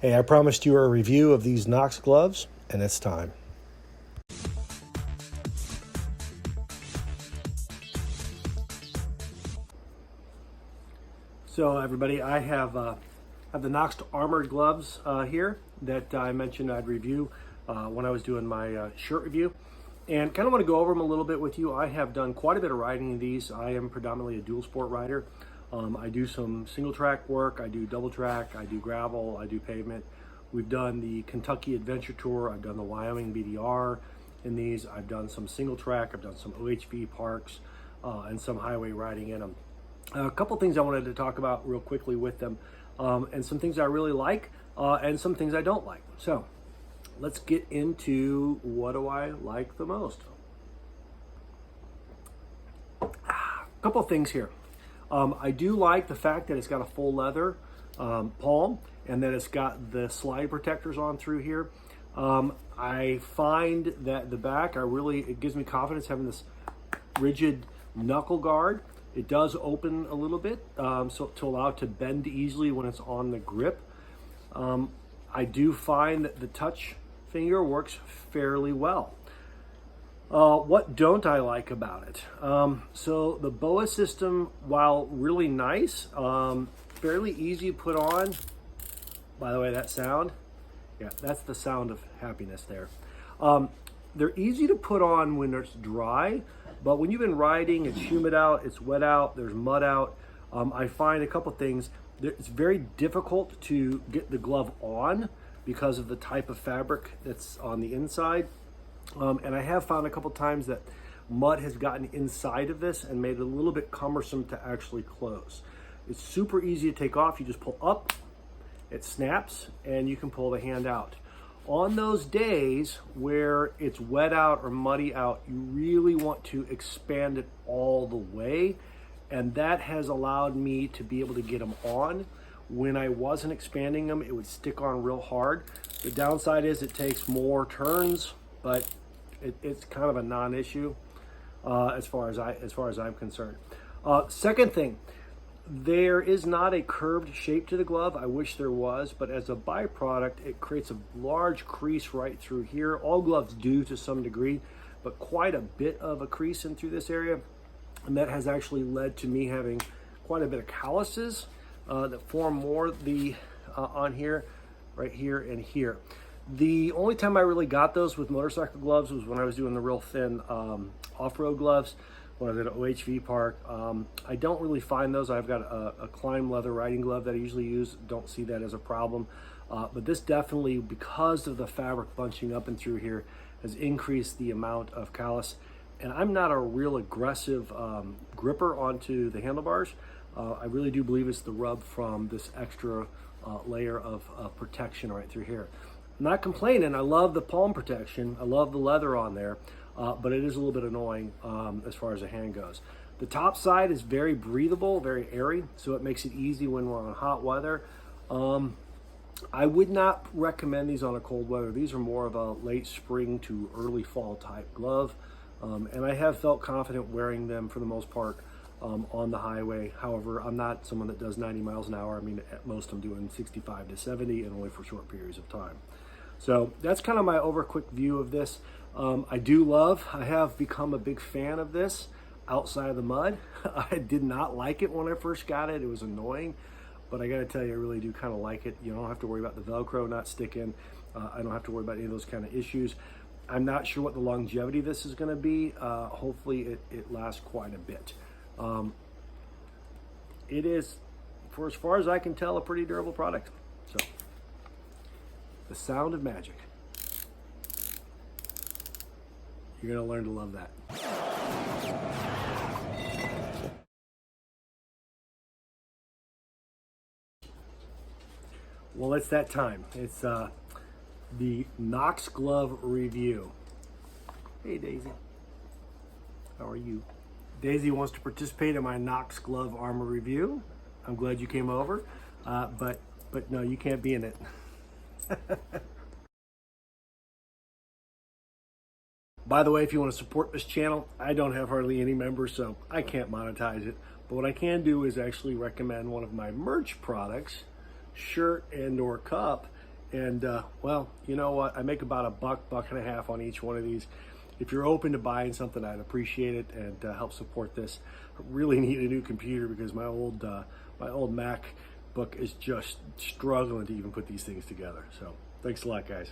Hey, I promised you a review of these Knox gloves, and it's time. So everybody, I have the Knox armored gloves here that I mentioned I'd review when I was doing my shirt review. And kind of want to go over them a little bit with you. I have done quite a bit of riding in these. I am predominantly a dual sport rider. I do some single track work, I do double track, I do gravel, I do pavement. We've done the Kentucky Adventure Tour, I've done the Wyoming BDR in these, I've done some single track, I've done some OHV parks, and some highway riding in them. A couple things I wanted to talk about real quickly with them, and some things I really like, and some things I don't like. So let's get into what do I like the most. A couple things here. I do like the fact that it's got a full leather palm and that it's got the slide protectors on through here. I find that the back, it gives me confidence having this rigid knuckle guard. It does open a little bit so to allow it to bend easily when it's on the grip. I do find that the touch finger works fairly well. What don't I like about it? So the BOA system, while really nice, fairly easy to put on. By the way, that sound, yeah, that's the sound of happiness there. They're easy to put on when it's dry, but when you've been riding, it's humid out, it's wet out, there's mud out. I find a couple things. It's very difficult to get the glove on because of the type of fabric that's on the inside. And I have found a couple times that mud has gotten inside of this and made it a little bit cumbersome to actually close. It's super easy to take off. You just pull up, it snaps, and you can pull the hand out. On those days where it's wet out or muddy out, you really want to expand it all the way. And that has allowed me to be able to get them on. When I wasn't expanding them, it would stick on real hard. The downside is it takes more turns, but it's kind of a non-issue as far as I'm concerned. Second thing, there is not a curved shape to the glove. I wish there was, but as a byproduct, it creates a large crease right through here. All gloves do to some degree, but quite a bit of a crease in through this area. And that has actually led to me having quite a bit of calluses that form more on here, right here and here. The only time I really got those with motorcycle gloves was when I was doing the real thin off-road gloves when I was at an OHV park. I don't really find those. I've got a climb leather riding glove that I usually use. Don't see that as a problem. But this definitely, because of the fabric bunching up and through here, has increased the amount of callus. And I'm not a real aggressive gripper onto the handlebars. I really do believe it's the rub from this extra layer of protection right through here. I'm not complaining. I love the palm protection. I love the leather on there, but it is a little bit annoying as far as the hand goes. The top side is very breathable, very airy, so it makes it easy when we're on hot weather. I would not recommend these on a cold weather. These are more of a late spring to early fall type glove, and I have felt confident wearing them for the most part on the highway. However, I'm not someone that does 90 miles an hour. I mean, at most I'm doing 65 to 70 and only for short periods of time. So that's kind of my quick view of this. I have become a big fan of this outside of the mud. I did not like it when I first got it. It was annoying, but I got to tell you, I really do kind of like it. You don't have to worry about the Velcro not sticking. I don't have to worry about any of those kind of issues. I'm not sure what the longevity of this is going to be. Hopefully it lasts quite a bit. It is, for as far as I can tell, a pretty durable product. So, the sound of magic. You're going to learn to love that. Well, it's that time. It's the Knox Glove review. Hey, Daisy. How are you? Daisy wants to participate in my Knox Glove armor review. I'm glad you came over, but no, you can't be in it. By the way, if you want to support this channel, I don't have hardly any members, so I can't monetize it. But what I can do is actually recommend one of my merch products, shirt and or cup, And well, you know what? I make about $1.50 on each one of these. If you're open to buying something, I'd appreciate it and help support this. I really need a new computer because my old MacBook is just struggling to even put these things together. So thanks a lot, guys.